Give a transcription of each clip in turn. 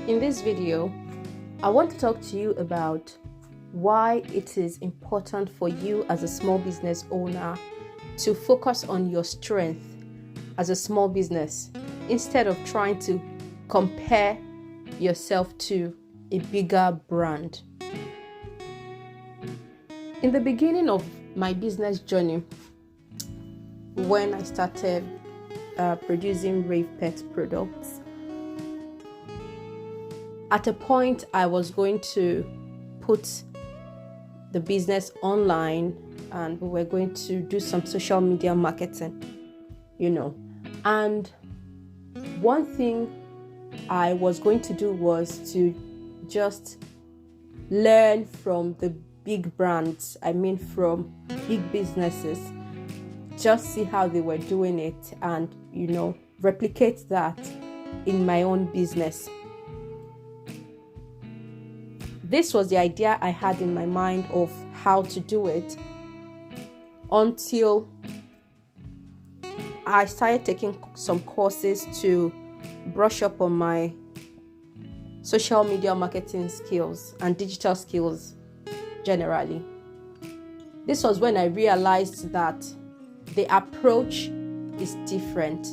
In this video, I want to talk to you about why it is important for you as a small business owner to focus on your strength as a small business instead of trying to compare yourself to a bigger brand. In the beginning of my business journey, when I started producing Rave Pet products, at a point I was going to put the business online and we were going to do some social media marketing, and one thing I was going to do was to just learn from the big brands, from big businesses, just see how they were doing it and, replicate that in my own business. This was the idea I had in my mind of how to do it until I started taking some courses to brush up on my social media marketing skills and digital skills generally. This was when I realized that the approach is different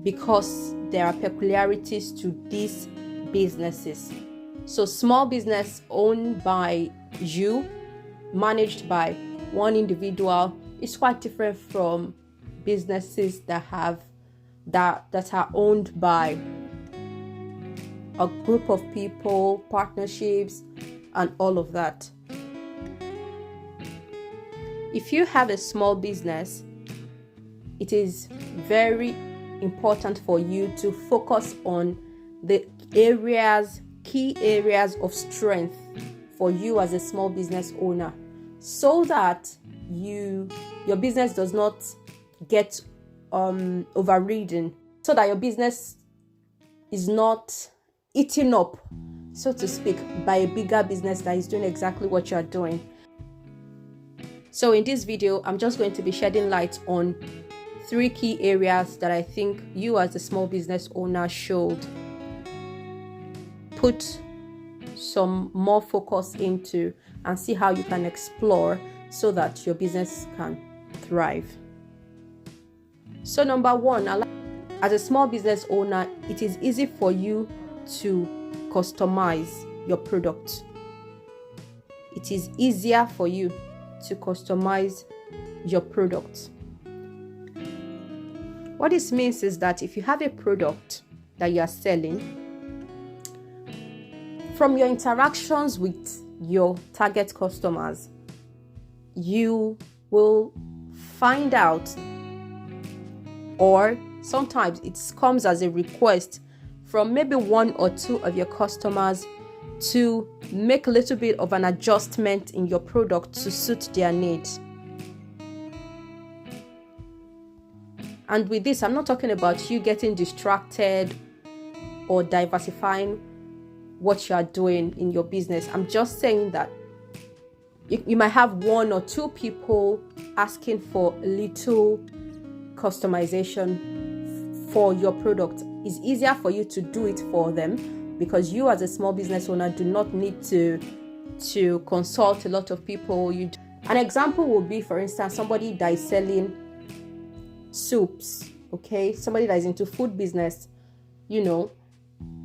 because there are peculiarities to these businesses. So small business owned by you, managed by one individual, is quite different from businesses that are owned by a group of people, partnerships, and all of that. If you have a small business, it is very important for you to focus on the key areas of strength for you as a small business owner, so that your business does not get overridden, so that your business is not eaten up, so to speak, by a bigger business that is doing exactly what you are doing. So in this video, I'm just going to be shedding light on 3 key areas that I think you as a small business owner should put some more focus into and see how you can explore so that your business can thrive. So number 1, as a small business owner, it is easy for you to customize your product. It is easier for you to customize your product. What this means is that if you have a product that you are selling, from your interactions with your target customers, you will find out, or sometimes it comes as a request from maybe 1 or 2 of your customers to make a little bit of an adjustment in your product to suit their needs. And with this, I'm not talking about you getting distracted or diversifying what you are doing in your business. I'm just saying that you might have 1 or 2 people asking for a little customization for your product. It's easier for you to do it for them because you as a small business owner do not need to consult a lot of people. An example would be, for instance, somebody that is selling soups, okay? Somebody that is into food business,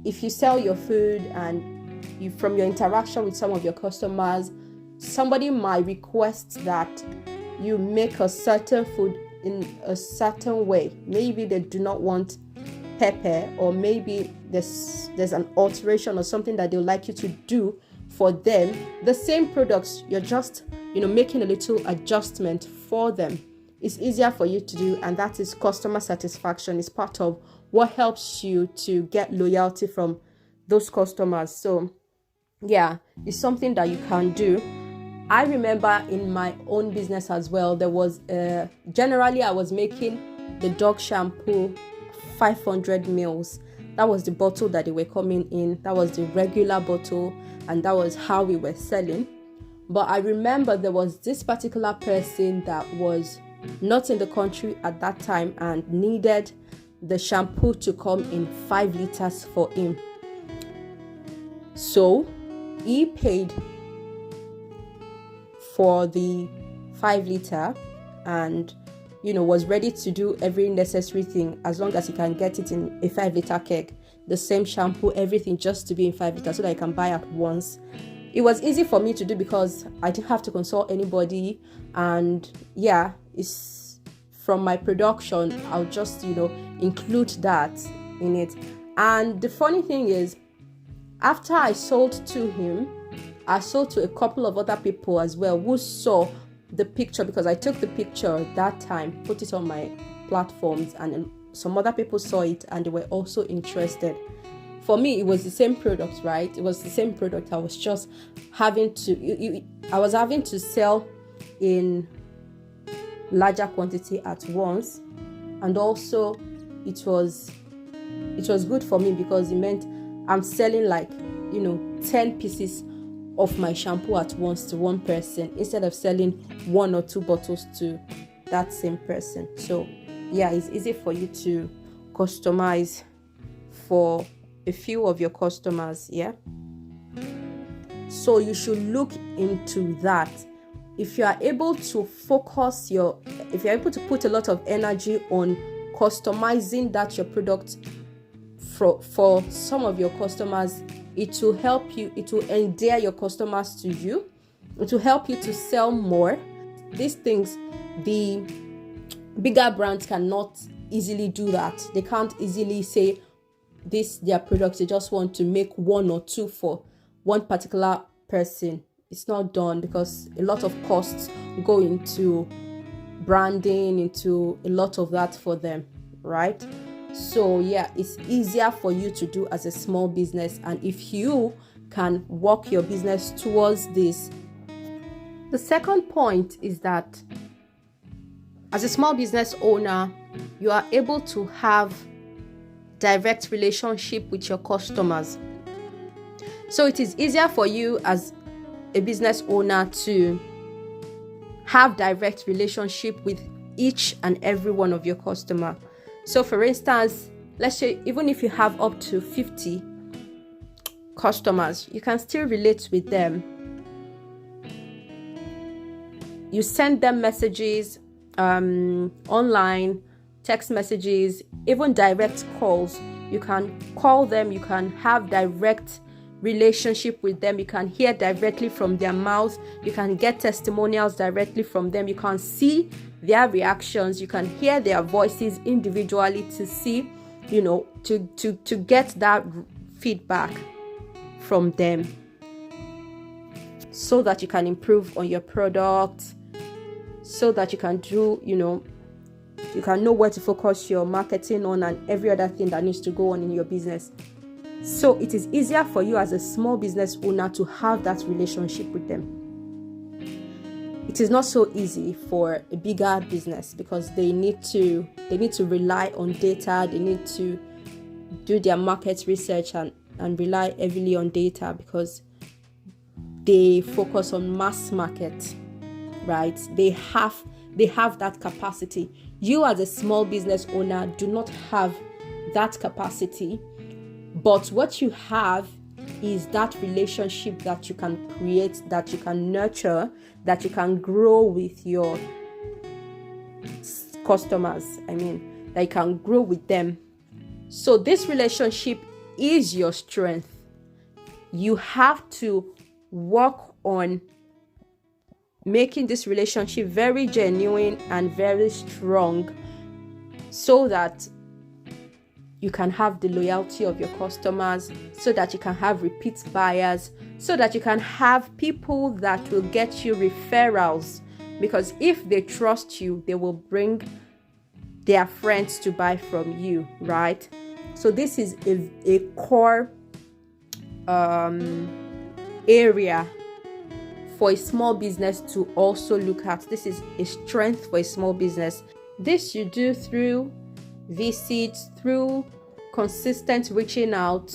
if you sell your food and from your interaction with some of your customers, somebody might request that you make a certain food in a certain way. Maybe they do not want pepper, or maybe there's an alteration or something that they would like you to do for them. The same products, you're just making a little adjustment for them. It's easier for you to do, and that is customer satisfaction. It's part of what helps you to get loyalty from those customers. So yeah, it's something that you can do. I remember in my own business as well, there was generally I was making the dog shampoo 500 mils. That was the bottle that they were coming in. That was the regular bottle, and that was how we were selling. But I remember there was this particular person that was not in the country at that time and needed the shampoo to come in 5 liters for him. So he paid for the 5 liter and was ready to do every necessary thing as long as he can get it in a 5 liter keg, the same shampoo, everything, just to be in 5 liters so that I can buy at once. It was easy for me to do because I didn't have to consult anybody, and it's from my production. I'll just include that in it. And the funny thing is, after I sold to him, I sold to a couple of other people as well who saw the picture, because I took the picture that time, put it on my platforms, and some other people saw it and they were also interested. For me, it was the same product, right? It was the same product. I was just having to sell in larger quantity at once, and also it was good for me because it meant I'm selling 10 pieces of my shampoo at once to one person instead of selling 1 or 2 bottles to that same person. So it's easy for you to customize for a few of your customers. So you should look into that. If you are able to if you're able to put a lot of energy on customizing your product for some of your customers, it will help you, it will endear your customers to you, it will help you to sell more. These things, the bigger brands cannot easily do that. They can't easily say their products, they just want to make 1 or 2 for one particular person. It's not done because a lot of costs go into branding, into a lot of that for them, right? So it's easier for you to do as a small business, and if you can work your business towards this. The second point is that as a small business owner, you are able to have direct relationship with your customers. So it is easier for you as a business owner to have direct relationship with each and every one of your customer. So for instance, let's say even if you have up to 50 customers, you can still relate with them. You send them messages online, text messages, even direct calls. You can call them, you can have direct relationship with them, you can hear directly from their mouth, you can get testimonials directly from them, you can see their reactions, you can hear their voices individually to see, to get that feedback from them so that you can improve on your product, so that you can do, you can know where to focus your marketing on and every other thing that needs to go on in your business. So it is easier for you as a small business owner to have that relationship with them. It is not so easy for a bigger business because they need to rely on data, they need to do their market research and rely heavily on data because they focus on mass market, right? They have that capacity. You as a small business owner do not have that capacity, but what you have is that relationship that you can create, that you can nurture, that you can grow with your customers. That you can grow with them. So this relationship is your strength. You have to work on making this relationship very genuine and very strong so that you can have the loyalty of your customers, so that you can have repeat buyers, so that you can have people that will get you referrals, because if they trust you, they will bring their friends to buy from you, right? So this is a core area for a small business to also look at. This is a strength for a small business. This you do through visits, through consistent reaching out.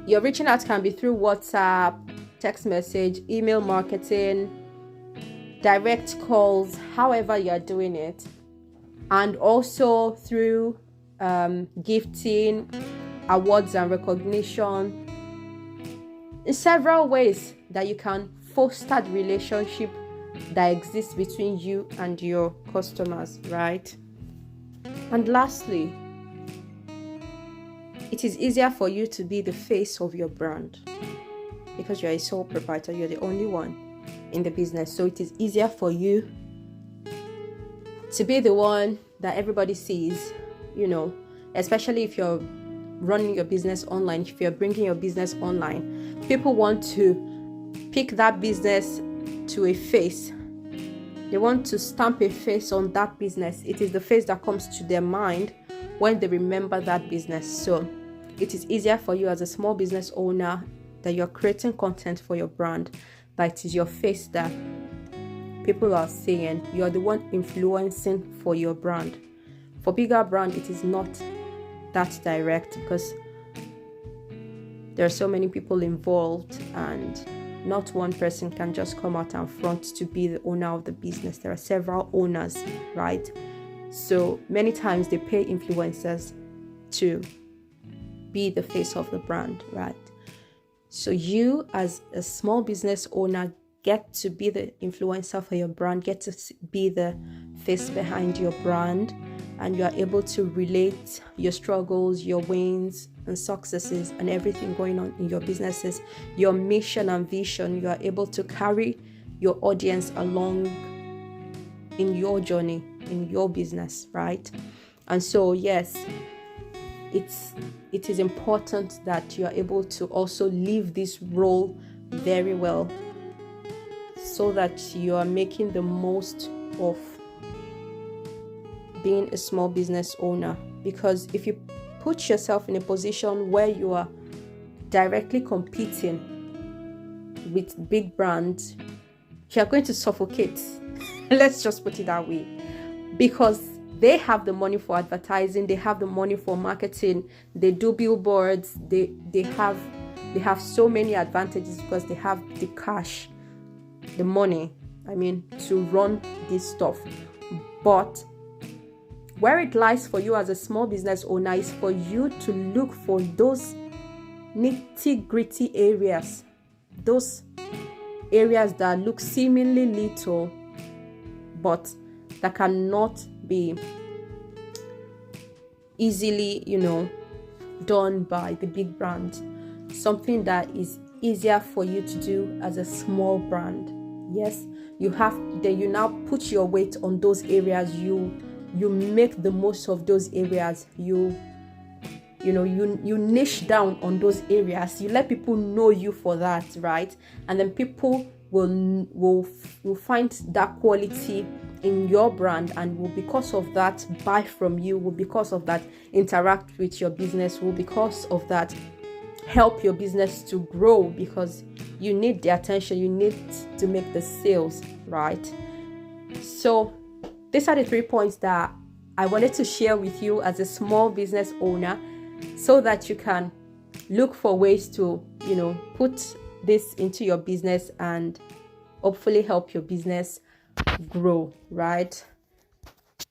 Your reaching out can be through WhatsApp, text message, email marketing, direct calls, however you are doing it, and also through gifting, awards and recognition, in several ways that you can foster the relationship that exists between you and your customers, right? And lastly, it is easier for you to be the face of your brand because you're a sole proprietor, you're the only one in the business. So it is easier for you to be the one that everybody sees, especially if you're running your business online, if you're bringing your business online. People want to pick that business to a face. They want to stamp a face on that business. It is the face that comes to their mind when they remember that business. So it is easier for you as a small business owner that you're creating content for your brand, that it is your face that people are seeing. You're the one influencing for your brand. For bigger brand, it is not that direct because there are so many people involved and not one person can just come out and front to be the owner of the business. There are several owners, right? So many times they pay influencers to be the face of the brand, right? So you as a small business owner get to be the influencer for your brand, get to be the face behind your brand, and you are able to relate your struggles, your wins and successes and everything going on in your businesses, your mission and vision. You are able to carry your audience along in your journey, in your business, right? And so, yes, it is important that you are able to also live this role very well so that you are making the most of being a small business owner. Because if you put yourself in a position where you are directly competing with big brands, you're going to suffocate. Let's just put it that way. Because they have the money for advertising, they have the money for marketing, they do billboards, they have so many advantages because they have the cash, the money, to run this stuff. But where it lies for you as a small business owner is for you to look for those nitty-gritty areas, those areas that look seemingly little, but that cannot be easily, done by the big brand. Something that is easier for you to do as a small brand. Yes, you now put your weight on those areas. You make the most of those areas. You niche down on those areas. You let people know you for that, right? And then people will find that quality in your brand and will, because of that, buy from you, will because of that interact with your business, will because of that help your business to grow, because you need the attention, you need to make the sales, right? So these are the 3 points that I wanted to share with you as a small business owner, so that you can look for ways to put this into your business and hopefully help your business grow, right?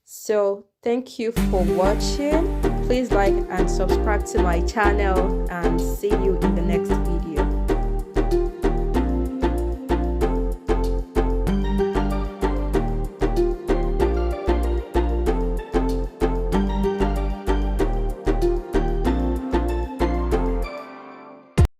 So thank you for watching. Please like and subscribe to my channel, and see you in the next